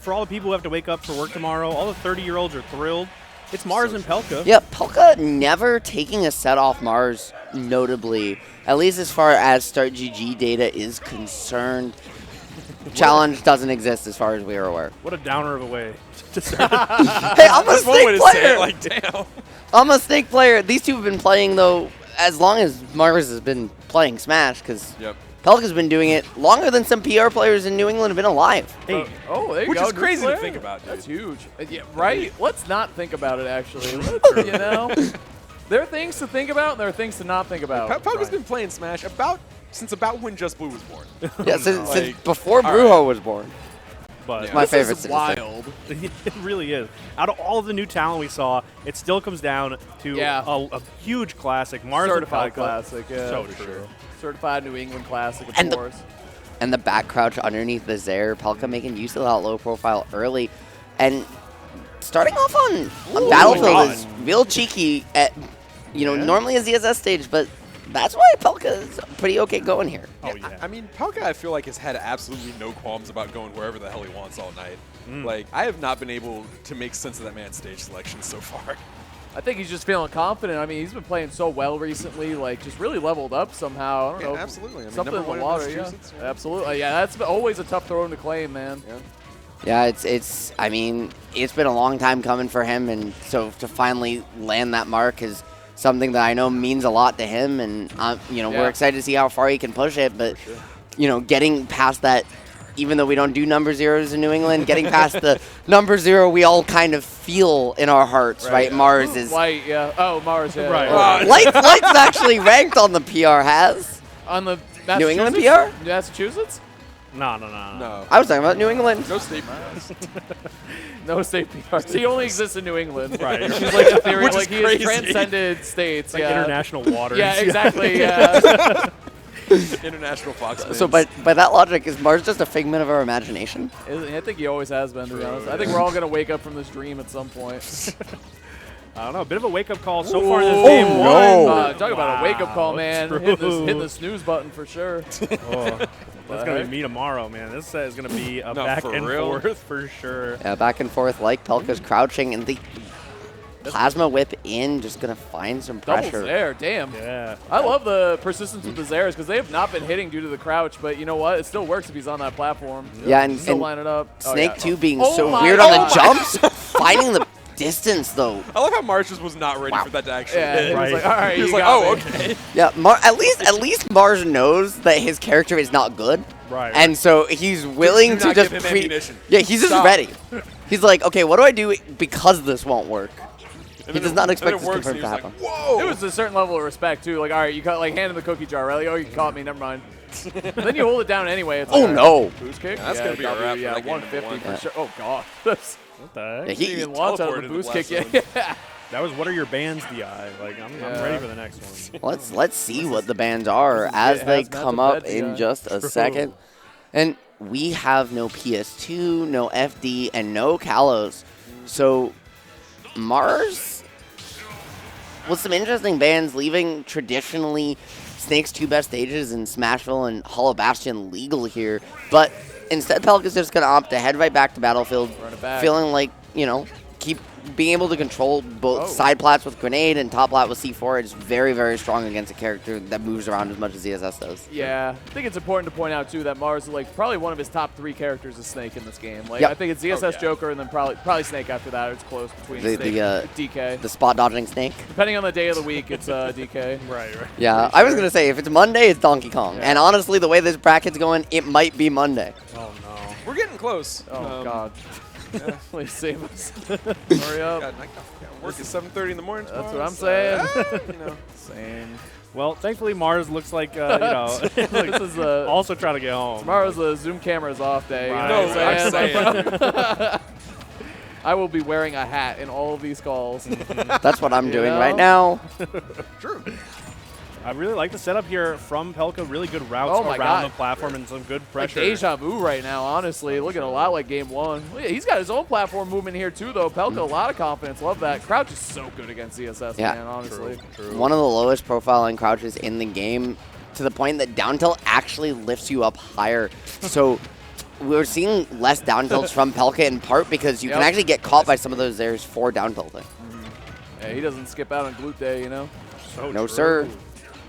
For all the people who have to wake up for work tomorrow, all the 30-year-olds are thrilled. It's Mars and Pelca. Yeah, Pelca never taking a set off Mars, notably, at least as far as Start GG data is concerned. Challenge doesn't exist as far as we are aware. What a downer of a way to start. Hey, I'm a snake player. Like, damn. I'm a snake player. These two have been playing, though, as long as Mars has been playing Smash, because Pelca's been doing it longer than some PR players in New England have been alive. Hey, there you Which go. is crazy to think about, dude. That's huge. Yeah, right? Let's not think about it, actually. You know? There are things to think about, and there are things to not think about. Pelca's been playing Smash since about when Just Blue was born. Yeah, since before Brujo was born. But my favorite is wild. It really is. Out of all of the new talent we saw, it still comes down to a huge classic. Mars Certified and Pelca. classic, yeah. So true. Certified New England classic, of course. And the back crouch underneath the Zaire. Pelca making use of that low profile early. And starting off on Battlefield is real cheeky at, normally a ZSS stage, but that's why Pelca is pretty okay going here. Oh, yeah. I mean, Pelca, I feel like, has had absolutely no qualms about going wherever the hell he wants all night. Like, I have not been able to make sense of that man's stage selection so far. I think he's just feeling confident. I mean, he's been playing so well recently, like, just really leveled up somehow. I don't know. Absolutely. I mean, Something in the #1 water, Massachusetts, Absolutely. Yeah, that's always a tough throne to claim, man. Yeah, it's been a long time coming for him, and so to finally land that mark is something that I know means a lot to him, and we're excited to see how far he can push it. But getting past that, even though we don't do number zeros in New England, getting past the number zero we all kind of feel in our hearts, right? Mars is Light, yeah. Oh, Mars, yeah. Right. Light's actually ranked on the PR has On the New England Massachusetts? PR. Massachusetts? No. I was talking about New England. No state PRs. No state PRs. He only exists in New England. Right. Which is like the theory. Which is Like he has crazy. transcended states. Like international waters. Yeah, exactly. Yeah. International Fox. So by that logic, is Mars just a figment of our imagination? I think he always has been, to be honest. I think we're all going to wake up from this dream at some point. I don't know. A bit of a wake-up call so far in this game. no. Talk about a wake-up call, man. Hitting the snooze button for sure. That's going to be me tomorrow, man. This set is going to be a back and forth for sure. Yeah, back and forth like Pelca's crouching, and the Plasma Whip in, just going to find some pressure. Double Zaire, damn. Yeah. I love the persistence with the Zaires because they have not been hitting due to the crouch, but you know what? It still works if he's on that platform. Yeah, and still line it up. Snake 2 being Oh so my- weird on oh the jumps, finding the distance, though. I love how Mars just was not ready for that to actually Yeah, hit. he was like, all right, He was you like, got oh, me. okay. Yeah, at least Mars knows that his character is not good. Right. And so he's willing Do to not just give him ammunition. Yeah, he's just Stop. ready. He's like, okay, what do I do because this won't work? And He then does not it expect this works, confirm and to he was happen. like, whoa. It was a certain level of respect, too. Like, all right, you got like hand in the cookie jar, right? Like, oh, you caught me, never mind. Then you hold it down anyway. It's like, Oh, all no. right, boost kick? Yeah, that's gonna be a W, wrap for Yeah, that game 150 1. for sure. Oh, God. That's What the heck? Yeah, didn't even launch out of the teleported boost the kick last yet. Yeah. That was what are your bands, DI? Like, I'm ready for the next one. Let's see what the bands are as it they has come matchup up bets, in yeah. just a second. And we have no PS2, no FD, and no Kalos. So Mars, with some interesting bands leaving traditionally Snake's two best stages in Smashville and Hollow Bastion legal here. But instead, Pelca's just going to opt to head right back to Battlefield, Run it back. feeling like, keep being able to control both side plats with Grenade and top plat with C4. It's very, very strong against a character that moves around as much as ZSS does. Yeah, I think it's important to point out too that Mars, like, probably one of his top 3 characters is Snake in this game. Like, Yep. I think it's ZSS Joker and then probably Snake after that. It's close between The- Snake the, and DK. The spot dodging Snake. Depending on the day of the week, it's DK. Right. Yeah, I was going to say, if it's Monday, it's Donkey Kong. And honestly, the way this bracket's going, it might be Monday. Oh, no. We're getting close. Oh God. Please save us. Hurry up. God, I got work at 7:30 in the morning tomorrow. That's what I'm saying. Same. Well, thankfully, Mars looks like, This is also trying to get home. tomorrow's the Zoom camera's off day. You Right. know what I'm I'm saying? saying. I will be wearing a hat in all of these calls. That's what I'm You doing know? right now. True. I really like the setup here from Pelca. Really good routes Oh my around God. the platform and some good Like pressure. deja vu right now, honestly. Looking a lot like game 1. Look at- He's got his own platform movement here too, though. Pelca, a lot of confidence. Love that. Crouch is so good against CSS, Yeah. man, honestly. One of the lowest profiling crouches in the game, to the point that down tilt actually lifts you up higher. So we're seeing less down tilts from Pelca in part because you can actually get caught by some of those airs for down tilting. Yeah, he doesn't skip out on glute day, you know? So No, true. sir.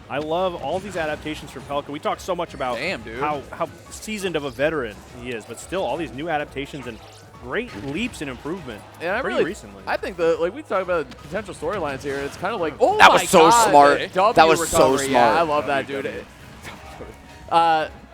I love all these adaptations from Pelca. We talked so much about how seasoned of a veteran he is, but still all these new adaptations and great leaps in improvement pretty recently. I think we talk about potential storylines here. It's kind of like, that was so smart. That was so smart. Yeah, I love that, dude.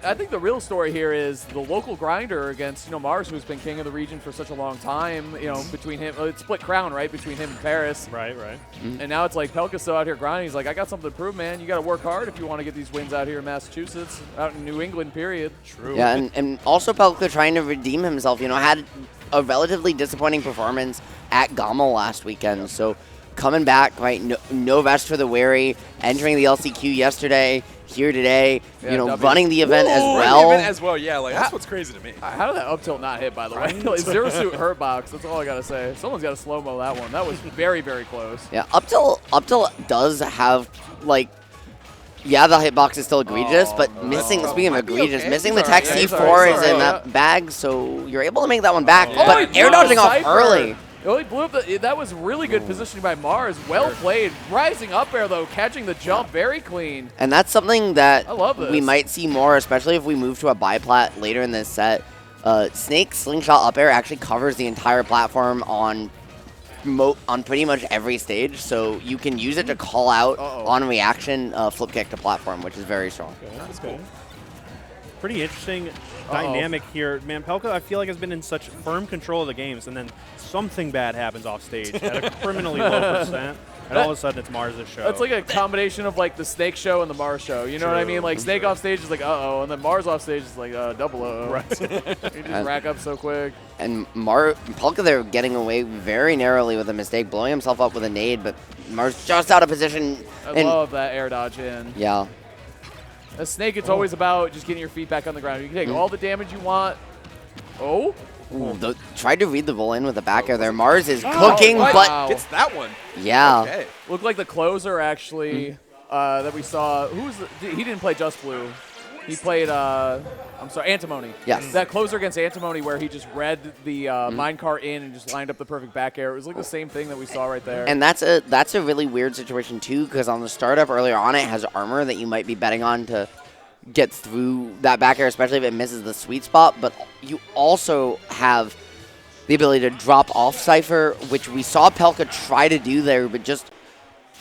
I think the real story here is the local grinder against Mars, who's been king of the region for such a long time. Between him, it's split crown, right, between him and Paris. Right. And now it's like Pelca's still out here grinding. He's like, I got something to prove, man. You got to work hard if you want to get these wins out here in Massachusetts, out in New England. Period. True. Yeah, and also Pelca trying to redeem himself. Had a relatively disappointing performance at Gama last weekend. So coming back, right? No vest for the weary. Entering the LCQ yesterday. Here today, running the event as well. Yeah, that's what's crazy to me. How did that up tilt not hit, by the way? Zero suit hurt box. That's all I gotta say. Someone's got to slow mo that one. That was very, very close. Yeah, up tilt does have the hitbox is still egregious, but missing. Speaking of egregious, missing the tech C4 is in that bag, so you're able to make that one back. But air dodging off early. Oh, he blew up that was really good positioning by Mars. Well played. Rising up air, though, catching the jump very clean. And that's something that I love this. We might see more, especially if we move to a biplat later in this set. Snake's slingshot up air actually covers the entire platform on pretty much every stage, so you can use it to call out on reaction flip kick to platform, which is very strong. Okay, that's cool. Pretty interesting dynamic here. Man, Pelca, I feel like, has been in such firm control of the games, and then something bad happens off stage at a criminally low percent, and all of a sudden it's Mars' show. It's like a combination of like the Snake show and the Mars show. You know what I mean? Like Snake off stage is like and then Mars off stage is like double Right. You just rack up so quick. And Pelca there getting away very narrowly with a mistake, blowing himself up with a nade, but Mars just out of position. I love that air dodge in. Yeah. A Snake, it's always about just getting your feet back on the ground. You can take all the damage you want. Tried to read the roll in with the back air there. Mars is cooking, but gets that one. Yeah. Okay. Looked like the closer actually that we saw. He didn't play Just Blue. He played Antimony. Yes. That closer against Antimony where he just read the minecart in and just lined up the perfect back air. It was like the same thing that we saw right there. And that's a really weird situation too, because on the startup earlier on, it has armor that you might be betting on to get through that back air, especially if it misses the sweet spot. But you also have the ability to drop off Cypher, which we saw Pelca try to do there, but just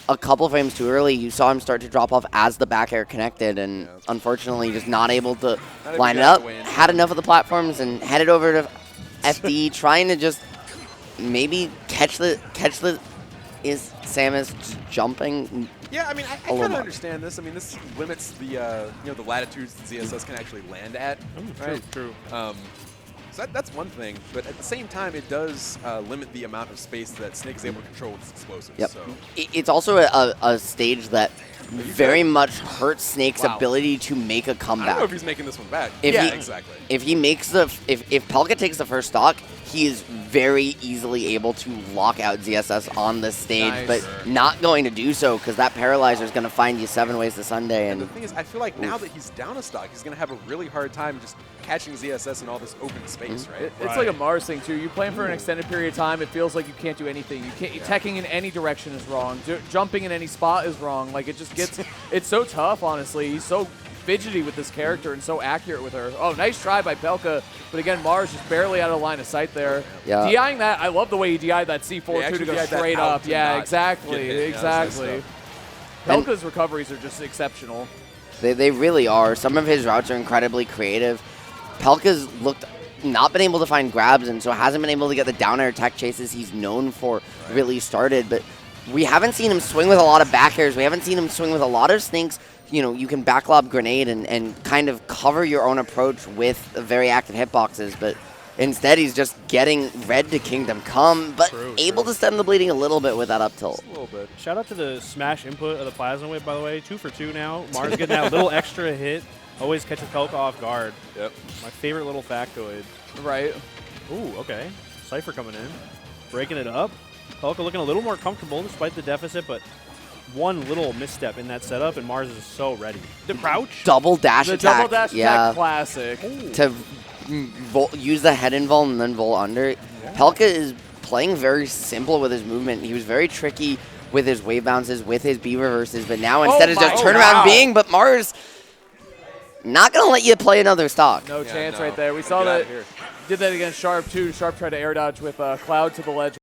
a couple frames too early, you saw him start to drop off as the back air connected, and unfortunately just not able to line it up. Had enough of the platforms and headed over to FD, trying to just maybe catch the is Samus jumping? Yeah, I mean, I kind of understand this. I mean, this limits the the latitudes that ZSS can actually land at. Right? True. So that's one thing, but at the same time, it does limit the amount of space that Snake is able to control with its explosives. Yep. So. It's also a stage that very much hurts Snake's ability to make a comeback. I don't know if he's making this one back. Exactly. If he makes if Pelca takes the first stock, he is very easily able to lock out ZSS on the stage, but not going to do so because that paralyzer is going to find you 7 ways to Sunday. And the thing is, I feel like now that he's down a stock, he's going to have a really hard time just catching ZSS in all this open space, right? It's like a Mars thing too. You play him for an extended period of time, it feels like you can't do anything. You can't. Teching in any direction is wrong. Jumping in any spot is wrong. Like it just gets. It's so tough, honestly. He's so fidgety with this character and so accurate with her. Oh, nice try by Pelca, but again, Mars just barely out of line of sight there. Yeah. DIing that, I love the way he DI'd that C4 too to go straight up. Yeah, exactly. Pelca's recoveries are just exceptional. They really are. Some of his routes are incredibly creative. Pelca's not been able to find grabs, and so hasn't been able to get the down air tech chases he's known for really started, but we haven't seen him swing with a lot of back airs. We haven't seen him swing with a lot of Snakes. You can backlob grenade and kind of cover your own approach with very active hitboxes, but instead he's just getting red to Kingdom Come, but able to stem the bleeding a little bit with that up tilt. Just a little bit. Shout out to the smash input of the Plasma Whip, by the way. 2 for 2 now. Mars getting that little extra hit. Always catches Pelca off guard. Yep. My favorite little factoid. Right. Ooh, okay. Cypher coming in. Breaking it up. Pelca looking a little more comfortable despite the deficit, but one little misstep in that setup, and Mars is so ready. The crouch? Double dash attack. Double dash attack classic. To use the head invul and then vol under. Pelca is playing very simple with his movement. He was very tricky with his wave bounces, with his B reverses, but now instead it's just turnaround being, but Mars not going to let you play another stock. No chance right there. We saw that. Did that against Sharp, too. Sharp tried to air dodge with Cloud to the ledge.